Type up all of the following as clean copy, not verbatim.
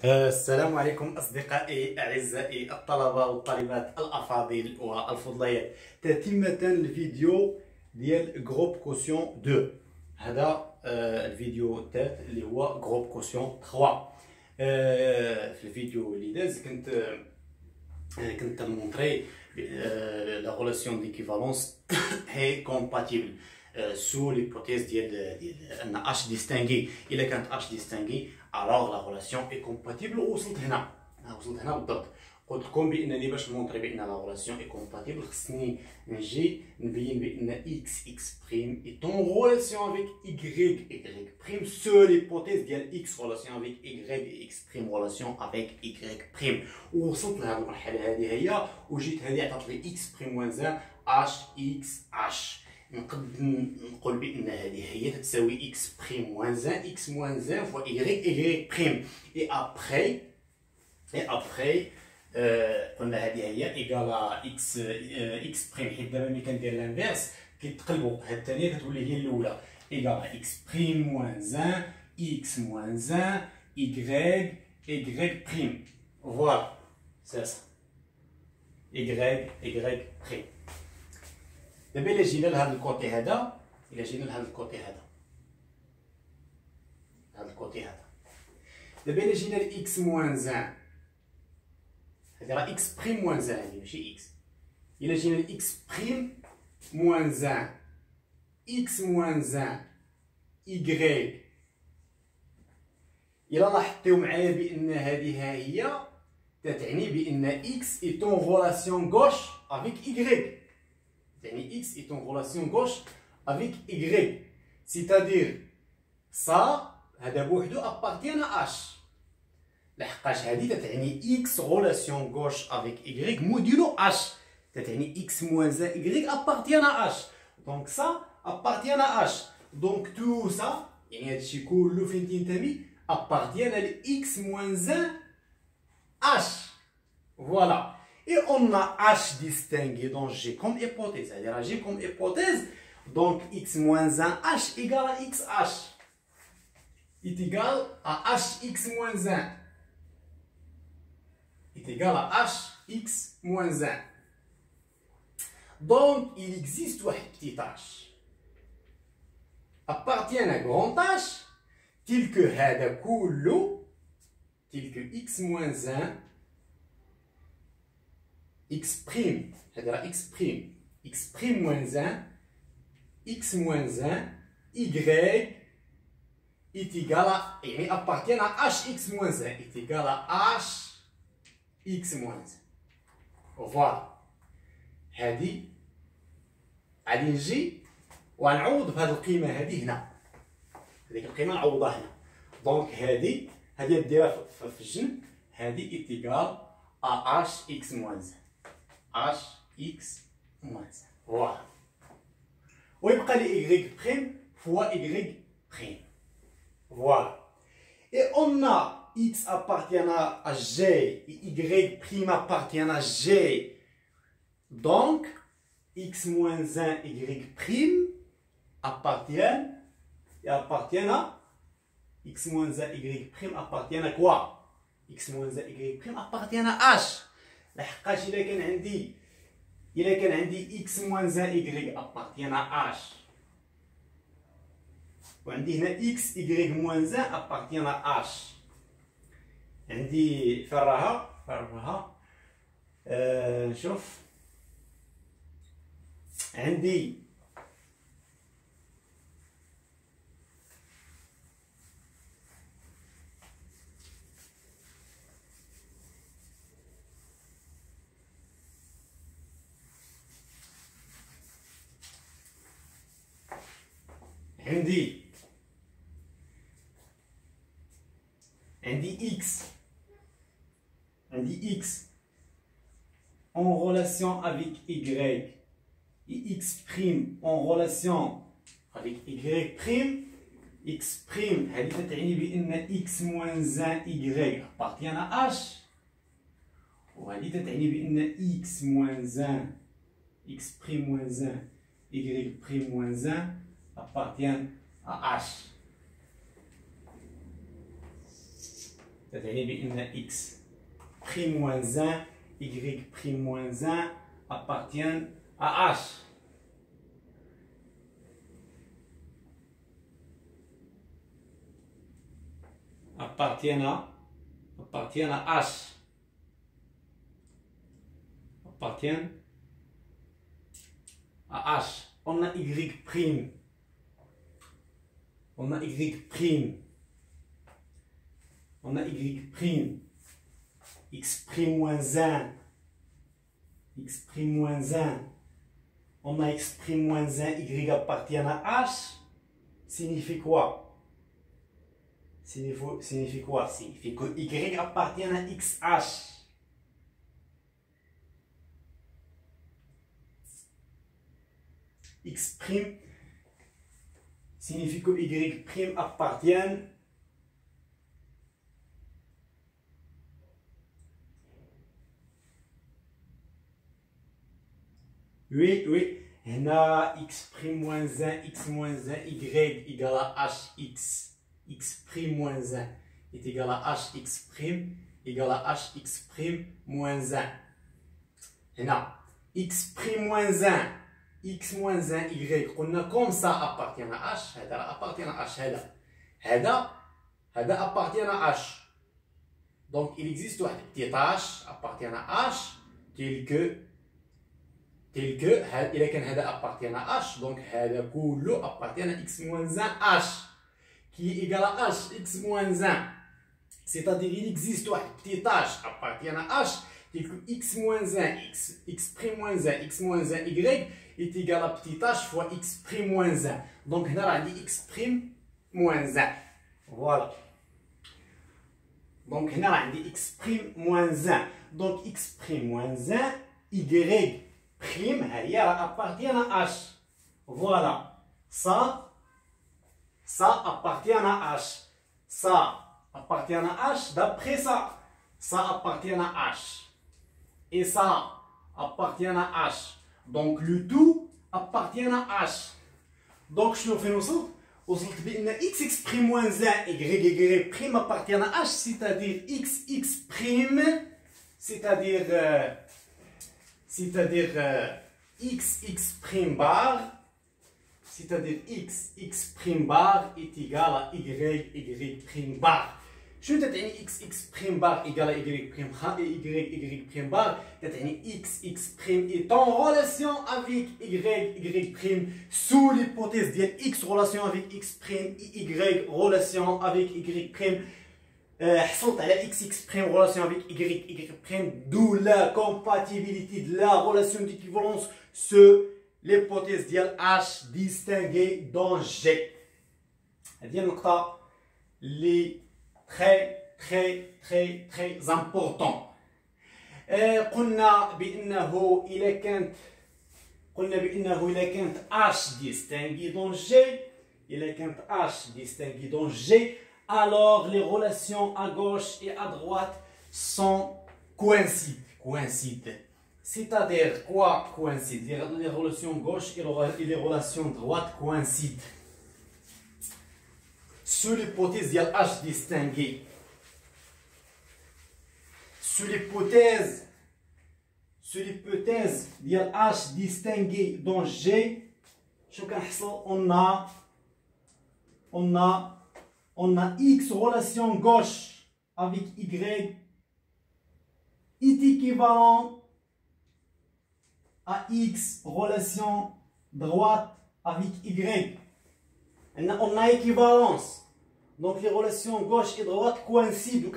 السلام عليكم أصدقائي أعزائي الطلبة والطالبات الأفاضل والفضليات. تتمة الفيديو ديال جروب كوسيون 2. هذا الفيديو الثالث اللي هو جروب كوسيون 3. في الفيديو اللي داز كنت مونطري لا غولاسيون ديكيفالونس هي كومباتيبل سو ليبوتيز ديال ان اش ديستانغي. الا كانت اش ديستانغي الوغ لا غولاسيون اي كومباتيبل. وصلت هنا بالضبط. قلت لكم بانني باش نمونطري بان لا غولاسيون اي كومباتيبل خصني نجي نبين بان اكس بريم اي طون غولاسيون افيك y بريم سو ليبوتيز ديال اكس غولاسيون افيك y اكس بريم غولاسيون افيك y بريم. ووصلت لهاد المرحله هذه هي، وجيت هذه عطات لي اكس بريم موان زان اش اكس اش. نقدر نقول بان هذه هي تساوي اكس بريم موان زان اكس موان زان فوا y بريم. اي ابخي قلنا هذه هي ايكالا اكس بريم، حيت دابا ملي كندير لانفيرس كيتقلبوا. هاد الثانيه كتولي هي الاولى ايكالا اكس بريم موان زان اكس موان زان y بريم. فوالا سي سا y بريم. دابا الا جينا لهاد الكوتي هذا، دابا الا جينا لاكس موان زان، هادي راه اكس بريم موان زان، هادي ماشي اكس. الا جينا لاكس بريم موان زان اكس موان زان y، الا لاحظتيو معايا بان هذه ها هي تتعني بان اكس اي اون غولاسيون غوش افيك y. يعني x est en relation gauche avec y, c'est-à-dire ça هذا بوحدو appartient à h، لحقاش هذه تتعني x relation gauche avec y modulo h، تتعني x moins 1 y appartient à h. donc ça appartient à h. donc tout ça يعني هادشي كله فين تنتمي appartient à x moins 1 h. voilà. Et on a h distingué, donc j'ai comme hypothèse, c'est-à-dire j'ai comme hypothèse, donc x moins 1 h égale à xh, est égal à hx moins 1, est égal à hx moins 1. Donc il existe un petit h appartient à grand h, tel que هذا كله، tel que x moins 1 x prime, c'est-à-dire x prime moins 1, x moins 1, y est égal à, et appartient à hx moins 1, est égal à hx moins 1. Voilà. هذه غادي نجي ونعوض بهذه القيمة هذه هنا، هذيك القيمة نعوضها هنا. دونك هذه ديرها في الجنب، هذه est égal à hx moins 1. hx moins 1. Voilà. ويبقى لي y prime fois y prime. Voilà. Et on a x appartenant à g et y prime appartenant à g. Donc, x moins 1 y prime appartiennent à x moins 1 y prime appartiennent à quoi? x moins 1 y prime appartiennent à h. لحقاش الا كان عندي x moins 1 y appartient à h، وعندي هنا x y moins 1 appartient à h. عندي فين راها نشوف. عندي x en relation avec y et x prime en relation avec y prime. x prime هذه تتعني بأن x moins 1 y appartient à h، وهذه تتعني بأن x moins 1 x prime moins 1 y prime moins 1 appartient à h. تعني بأن x prime moins 1 y prime moins 1 appartiennent à h. Appartiennent à h. Appartiennent à h. On a y prime. On a y prime. On a y prime. X prime moins 1. X prime moins 1. On a x prime moins 1. Y appartient à h. Signifie quoi? Signifie quoi? Signifie que y appartient à xh. X prime signifie que y prime appartient oui. هنا x prime moins 1, x moins 1, y égale à hx. X prime moins 1 est égal à hx prime égale à hx prime moins 1. هنا x prime moins 1, x moins 1, y قلنا comme ça appartient à h. هذا appartient à h. هذا appartient à h. Donc il existe un petit h appartient à h tel que إذا كان هذا appartient à h, donc هذا كله appartient à x moins 1 h qui est égal à h x moins 1. C'est-à-dire il existe un petit h appartient à h tel que x moins 1, x prime moins 1, x moins 1, y est égal à petit h fois x prime moins 1. Donc هنا راه عندي x prime moins 1. Voilà. Donc هنا راه عندي x prime moins 1. Donc x prime moins 1, y prime, elle appartient à h. Voilà. Ça appartient à h. Ça appartient à h d'après ça. Ça appartient à h. Et ça appartient à h. Donc le tout appartient à h. Donc je fais nous وصلت بأن x prime moins 1 y prime appartient à h, c'est-à-dire x prime, c'est-à-dire x prime bar, c'est-à-dire x prime bar est égal à y prime bar. شنو تعني x prime bar égal à y prime bar؟ تعني x prime est en relation avec y prime sous l'hypothèse ديال x relation avec x prime et y relation avec y prime. حصلت على x prime relation avec y prime, d'où la compatibilité de la relation d'équivalence sur l'hypothèse ديال h distinguée dans G. هذه النقطة اللي très important. قلنا بأنه إذا كانت h distinguée dans G, alors les relations à gauche et à droite sont coïncident. C'est-à-dire quoi coïncident? Les relations gauche et les relations droite coïncident. Sous l'hypothèse de h distingué. Sous l'hypothèse de h distingué dans G, on a x relation gauche avec y est équivalent à x relation droite avec y. On a équivalence. Donc les relations gauche et droite coïncident.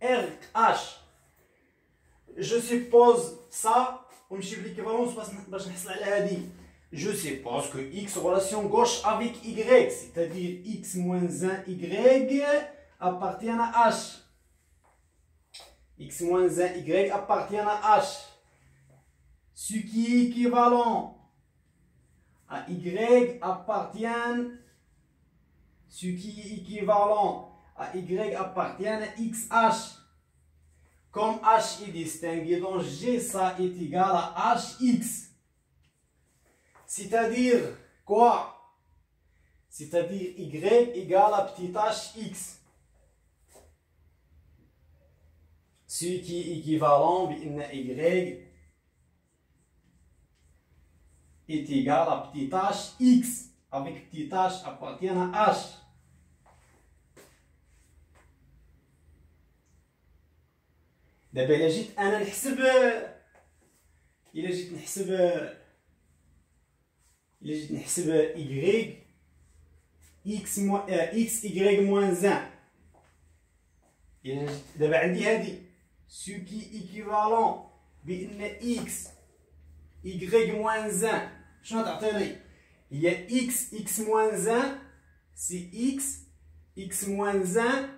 RH. Je suppose ça. l'équivalence. Je suppose que x relation gauche avec y, c'est-à-dire x moins 1 y appartient à h. X moins 1 y appartient à h. Ce qui est équivalent à y appartient à xh. Comme h est distingué dans G, ça est égal à hx. C'est-à-dire quoi? C'est-à-dire y égale à petit hx. ce qui est équivalent بأن y est égal à petit h x avec petit h appartient à h. دابا إلا جيت أنا نحسب y x y moins 1. دابا عندي هادي ce qui est équivalent بأن x y moins 1 شنو تعطيني؟ هي x moins 1 سي x moins 1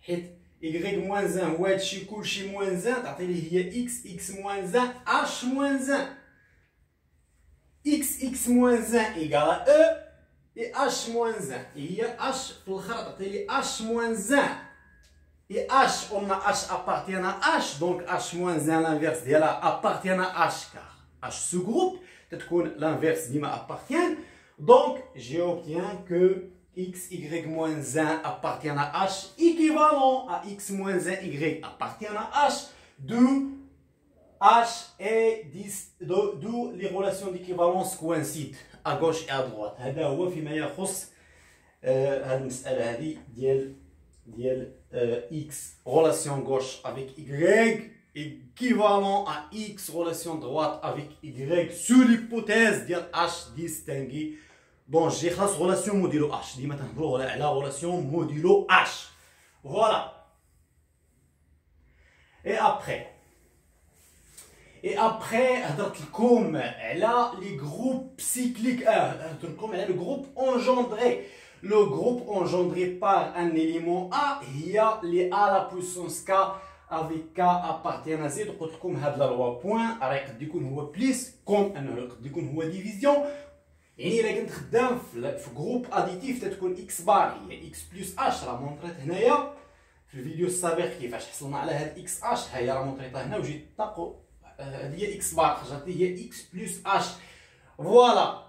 حيت y moins 1 هو هادشي كلشي moins 1 تعطيني هي x moins 1 h moins 1 x moins 1 égale à e et h moins 1 هي h في الاخر تعطيني h moins 1 et h on a h appartient à h donc h moins 1 l'inverse ديالها appartient à h car h ce groupe تتكون l'inverse ديما appartient donc j'obtiens que x, y moins 1 appartient à h équivalent à x moins 1, y appartient à h, d'où h et d'où les relations d'équivalence coïncident à gauche et à droite. هذا هو فيما يخص هذه المسألة هذه ديال x relation gauche avec y équivalent à x relation droite avec y sur l'hypothèse ديال h distingué. Bon, j'ai la relation modulo h. Dis maintenant la relation modulo h. Voilà. Et après, هضرت لكم على les groupes cycliques. هضرت لكم على le groupe engendré. Le groupe engendré par un élément A, il y a les A à la puissance K avec K appartient à Z. قلت لكم هاد la loi point راه يقدر يكون هو بليس كوم انه يقدر يكون هو ديفيزيون. يعني الا كنت خدام في جروب اديتيف تتكون اكس بار هي اكس بلس اش راه مونطريت هنايا في الفيديو السابق كيفاش حصلنا على هاد اكس اش ها هي راه مونطريتها هنا وجيت طاقو هادي هي اكس بار خرجت لي هي اكس بلس اش. فوالا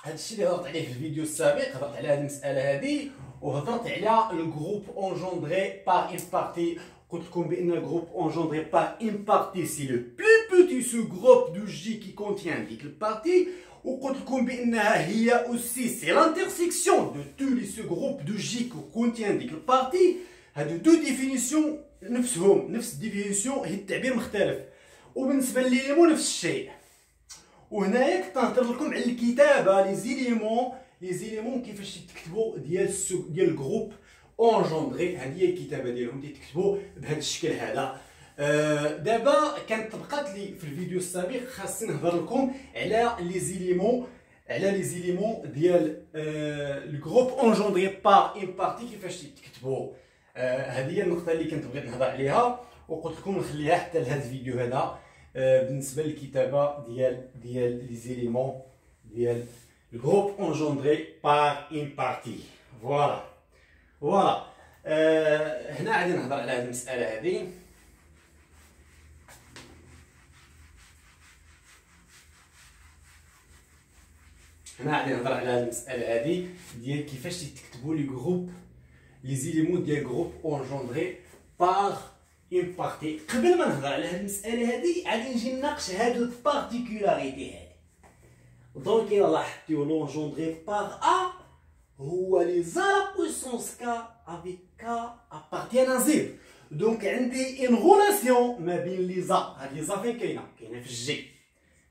هادشي اللي هضرت عليه في الفيديو السابق. هضرت على هاد المساله هادي وهضرت على لو جروب انجوندري بار اون بارتي. قلت لكم بان الجروب انجوندري بار اون بارتي سي لو بلو بوتي سو جروب دو جي كي كونتيان ديك البارتي. وقلت لكم بانها هي اوسي سي لانترسيكسيون دو تو لي سو جروب دو جي كو كونتيان ديك البارتي. هادو دو ديفينيسيون نفسهم نفس الديفينيسيون هي التعبير مختلف وبالنسبه لليليمون نفس الشيء. وهنايا كنت نهضر لكم على الكتابه لي زيليمون كيفاش تكتبوا ديال الجروب انجوندري. هذه هي الكتابه ديالهم تكتبوا بهذا الشكل هذا. دابا كانت طبقات لي في الفيديو السابق خاصني نهضر لكم على لي زيليمون ديال الجروب انجوندري بار اون بارتي كيفاش تكتبوا. هذه هي النقطه اللي كنت بغيت نهضر عليها وقلت لكم نخليها حتى لهذا الفيديو هذا بالنسبه للكتابه ديال لي زيليمون ديال الجروب انجوندري بار اون بارتي. فوالا هنا غادي نهضر على هذه المساله هذه. هنا غادي نهضر على هذه المساله هذه ديال كيفاش تكتبوا لي جروب لي زيليمون ديال جروب انجوندري بار اون بارتي. قبل ما نهضر على هذه المساله هذه غادي نجي نناقش هاد البارتيكولاريتي هذه. دونك الى لاحظتوا لونجوندري بار ا هو لي زا بويسونس كا افيك كا ابارتيان ا زد. دونك عندي ان غولاسيون ما بين لي زا. هاد لي زا فين كاينه في الجي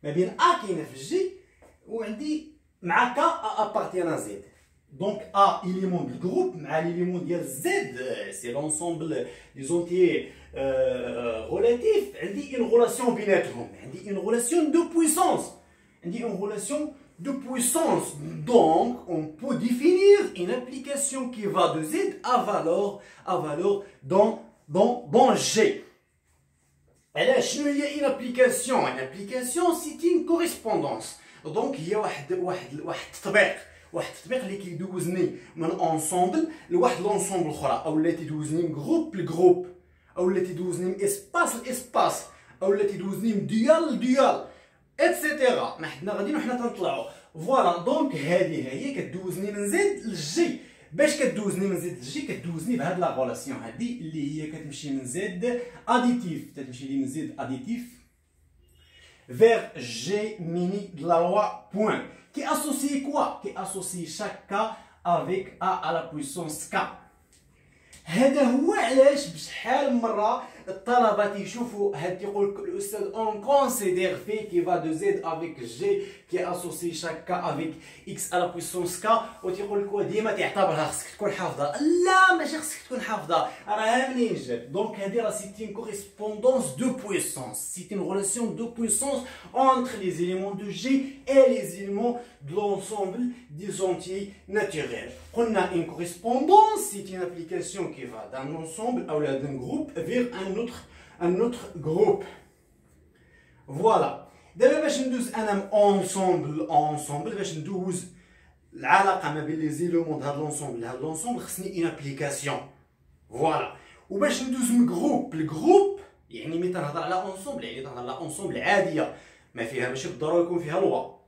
ما بين ا كاينه في الجي وعندي مع كا ابارتيان ا زد. دونك ا إليمون دو الجروب مع ليليمون ديال زد سي لونسومبل لي زونتيي غولاتيف. عندي اون غولاسيون بيناتهم. عندي اون غولاسيون دو بويسونس. Donc on peut définir une application qui va de Z à valeur dans G. Alors, شنو هي une application? Une application c'est une correspondance. Donc هي واحد التطبيق اللي كيدوزني من انسومبل لواحد لونسومبل اخرى، او اللي تيدوزني من جروب لجروب، او اللي تيدوزني من اسباس لاسباس، او اللي تيدوزني من ديال لديال اتسيتيرا. ما حنا غاديين وحنا تنطلعوا. فوالا دونك هذه هي كدوزني من زد للجي. باش كدوزني من زد لجي كدوزني بهاد لا غولاسيون هادي اللي هي كتمشي من زد اديتيف تتمشي لي من زد اديتيف vers G mini de la loi point qui associe quoi? Qui associe chaque K avec A à la puissance K. هذا هو علاش بشحال من مره الطلبه تيشوفوا هاد يقول لك الاستاذ اون كونسيدير في كي فا دو زد افيك جي كي اسوسي شاك كا افيك اكس على بويسونس كا وتيقول لك ديما تعتبرها خصك تكون حافظه. لا ماشي خصك تكون حافظه، راها منين جات. دونك هادي راه سيتي une correspondance de puissance, c'est une relation de puissance entre les éléments de G et les éléments de l'ensemble des entiers naturels. قلنا une correspondance, c'est une application qui va d'un ensemble ou d'un groupe vers un autre groupe. Voilà. دابا باش ندوز انا ensemble باش ندوز العلاقه ما بين لي زيلومون هاد لونسومبل خصني une application. Voilà. وباش ندوز من جروب لجروب يعني ملي تنهضر على انسومبل يعني تنهضر على انسومبل عاديه ما فيها ماشي بالضروره يكون فيها لوا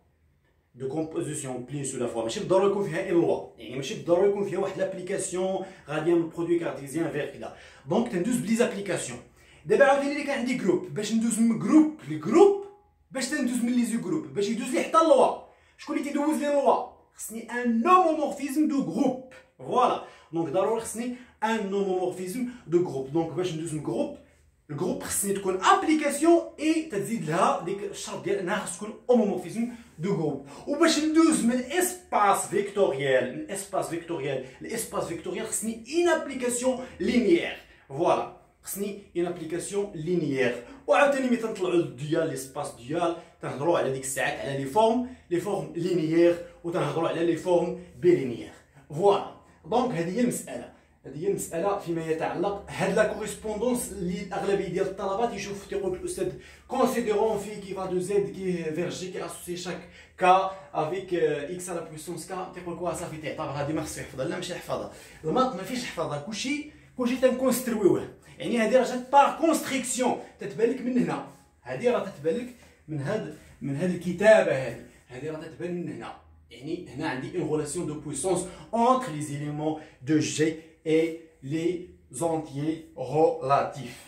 دو كومبوزيسيون بلين سو لا فوا، ماشي بالضروره يكون فيها ان لوا يعني ماشي بالضروره يكون فيها واحد لابليكاسيون غاديه من برودوي كارتيزيان فيغ كذا. دونك تندوز بلي زابليكاسيون. دابا عاوتاني اللي كان عندي جروب باش ندوز من جروب لجروب باش تندوز من لي زو جروب باش يدوز لي حتى لوا. شكون اللي تيدوز لي لوا؟ خصني ان هومومورفيزم دو جروب. فوالا دونك ضروري خصني ان هومومورفيزم دو جروب. دونك باش ندوز من جروب الجروب خصني تكون ابليكاسيون اي تزيد لها ديك الشرط ديال انها خص تكون هومومورفيزم دو جروب. وباش ندوز من اسباس فيكتوريال الاسباس فيكتوريال خصني ان ابليكاسيون لينيير. فوالا خصني ان ابليكاسيون لينيير. وعاوتاني ملي تنطلعوا للديال ليسباس ديال تنهضروا على ديك الساعات على لي فورم لينيير وتنهضروا على لي فورم بيلينيير. فوالا دونك هذه هي المساله فيما يتعلق هاد لا كوريسبوندونس اللي الاغلبيه ديال الطلبه تيشوف تيقول الاستاذ كونسيديرون في كي فا دو زد كي فيغ جي كي اسوسي شاك كا افيك اكس على بويسونس كا تيقول لك صافي تعتبرها ديما خصو يحفظها. لا ماشي يحفظها، الماط ما فيش حفظها، كلشي تنكونسترويوه يعني هذه راه جات بار كونستريكسيون تتبان لك من هنا. هذه راه تتبان لك من هذه الكتابه هذه راه تتبان من هنا. يعني هنا عندي une relation de puissance entre les éléments de G et les entiers relatifs.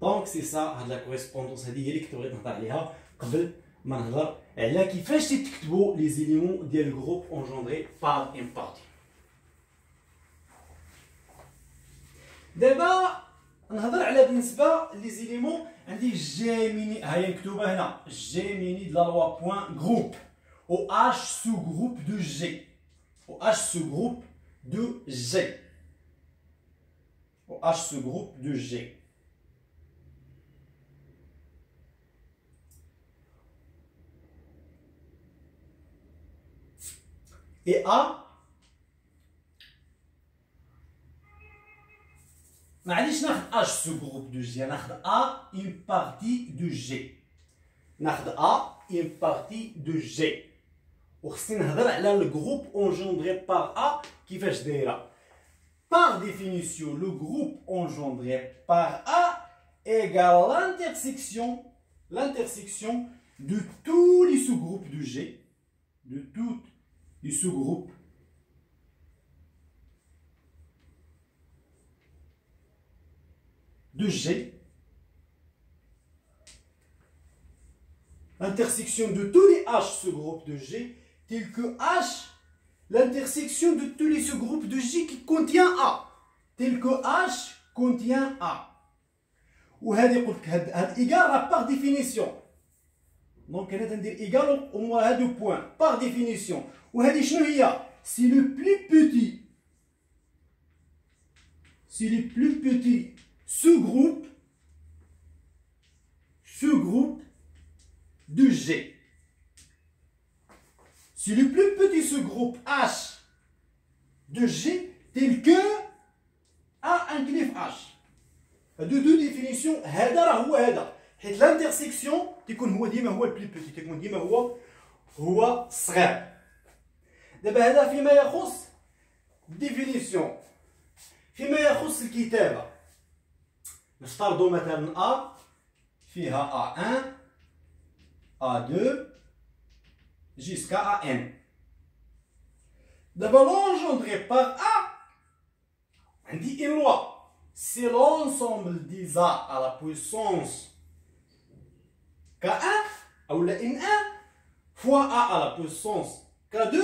Donc c'est ça هاد la correspondance هذه هي اللي كنت بغيت نهضر عليها قبل ما نهضر على كيفاش تكتبوا les éléments ديال الجروب engendrés par une partie. دابا نهضر على بالنسبه لي زيليمون عندي جي ميني ها هي مكتوبه هنا جي ميني د لا لوا بوين جروب او اش سو جروب دو جي او اش سو جروب دو جي او اش سو جروب دو جي. et A معليش ناخذ اش سو جروب دو جي ناخذ ا اون بارتي دو جي ناخذ ا اون بارتي دو جي وخصني نهضر على الجروب engendré par A كيفاش دايره. Par définition le groupe engendré par A égale l'intersection de tous les sous-groupes de G de tous les sous-groupes de G, l'intersection de tous les H sous-groupes de G, tels que H, l'intersection de tous les sous-groupes de G qui contient A, tel que H contient A. Ou هذا يقول لك هاد égal par définition. Donc أنا تندير égal au moins هادو point par définition. وهذه شنو هي؟ C'est le plus petit sous-groupe de G. C'est le plus petit sous-groupe H de G tel que A inclus H. De deux définitions, هذا راه هو هذا. حيت l'intersection تيكون هو ديما هو البلي بوتي تيكون ديما هو الصغير. دابا هذا فيما يخص ديفينيسيون. فيما يخص الكتابة نفترضوا مثلا A فيها A1 A2 jusqu'à n. D'abord, l'engendré par A, on dit une loi. C'est l'ensemble des A à la puissance K1, ou la N1, fois A à la puissance K2,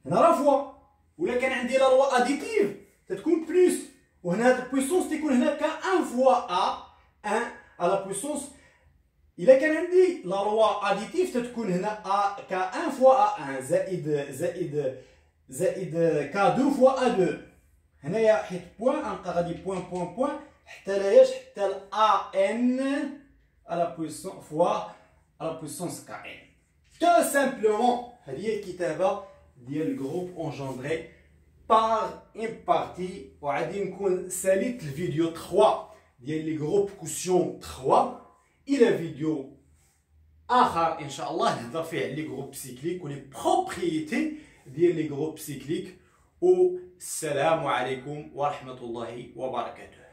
on a la fois. Ou là, quand on dit la loi additive, ça تكون plus. وهنا la puissance تكون هنا K1 fois A, 1 à la puissance. إلا كان عندي لا لوا اديتيف تتكون هنا K1 fois A1 زائد K2 fois A2. هنايا حيت بوان غنبقى غادي بوان حتى لا ياش حتى ال AN على بويسون فوا على بويسونس KN. Tout simplement هذه هي الكتابة ديال الجروب انجندري par une partie. وغادي نكون ساليت الفيديو 3 ديال لي جروب كوسيون 3 الى فيديو اخر ان شاء الله نهضر فيه على لي جروب سيكليك ولي بروبريتي ديال لي جروب سيكليك. والسلام عليكم ورحمة الله وبركاته.